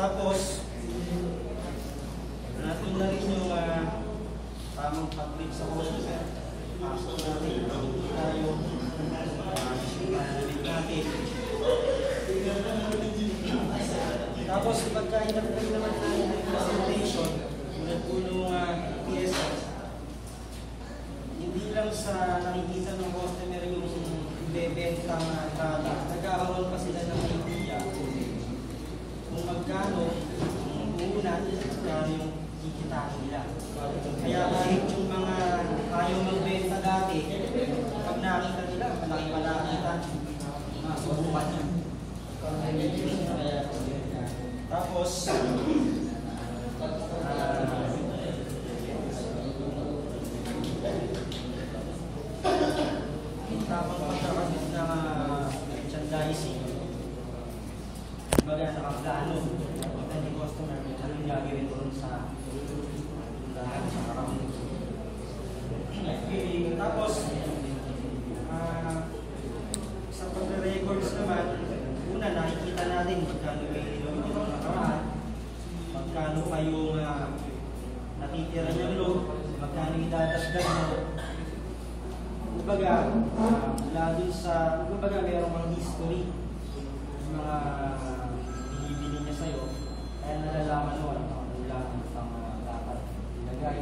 Tapos, natin na rin yung tamang pag-click sa computer. Pasok natin, tayo, pangalit natin. Tapos, pagka inapagay naman tayo ng presentation, tulad po nung PSS, hindi lang sa nakikita ng customer yung bebenta na entrada, nagkakaroon pa sila ng idea kung magkano yung puhunan, magkano yung kikitain nila. Kaya kahit yung mga ayaw magbenta dati, pag nakita nila, malaki malakita, subukan niya. Tapos, tapos pagkakabit ng merchandising, baga nakaplano, pagka ni customer, anong gagawin doon sa tindahan sa karang. Tapos, sa pagre-records naman, una nakikita natin magkano kayo nilawin yung nakaraan, magkano kayong natitira niyang load, magkano idadagdag mo. Kumbaga, mula dun sa, kumbaga mayroong mga history ng mga binibili niya sa'yo, kaya nalalaman mo ano lang ang dapat ilagay.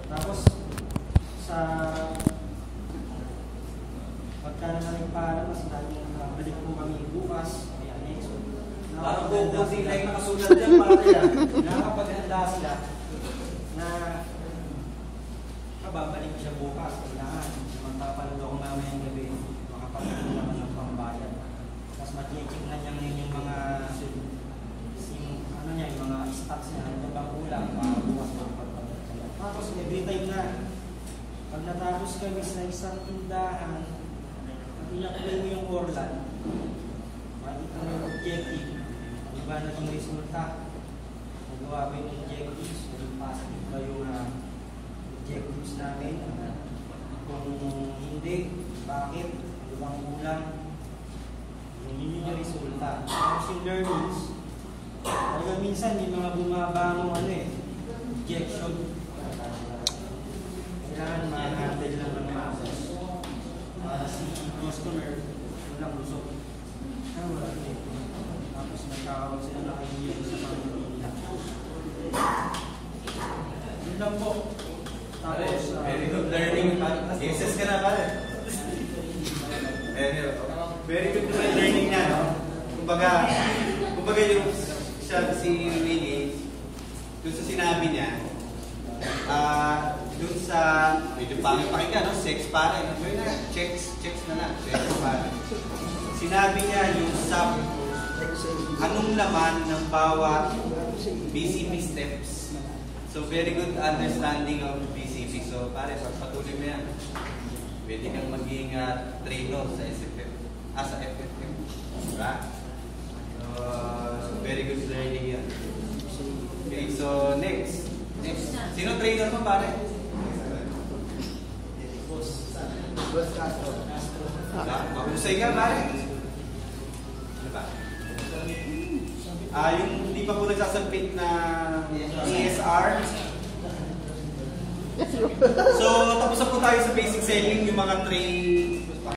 Tapos, sa pagka naman para, kasi balik po kami bukas, kaya next week. Parang buong sila yung nakasulat dyan para yan. Nakakapaganda sila na babalik siya bukas, kailangan magpapanood ako mamayang gabi, makapagpanood naman ng pambayan. Tapos mag-check na niya ngayon yung mga ano niya, yung mga stocks niya, ano bang kulang para bukas magpapanood. Tapos every time na pag natapos kami sa isang tindahan, at i-apply mo yung Orlan, makikita mo yung objective, ano ba naging resulta, nagawa ba yung objectives, naging positive ba yung objectives namin, kung hindi, bakit, ano bang kulang, yun yung resulta. Tapos yung learnings, talaga minsan may mga bumabangong objection. Kailangan ma-handle lang ng maayos. Para si customer, walang usok. Tapos nagkakaroon sila na idea sa mga nila. Yun lang po. Tapos, very good learning. Access ka na pala. Very good learning na, no? Kumbaga yung siya, si Willie, dun sa sinabi niya, dun sa, medyo pangit pakinggan, no? Sex pare, no? Checks na lang, sex pare. Sinabi niya yung sub, anong laman ng bawat BCP steps. So, very good understanding of BCP. So, pare, pagpatuloy mo yan. Pwede kang maging trainer sa SFF. Sa FFF. Diba? So, very good learning yan. Okay, so next. Sino trainer mo, pare? Boss Castro. Mahusay ka, pare? Ano ba? Yung hindi pa po nagsasabit na ESR. So, tapos na po tayo sa basic selling, yung mga trade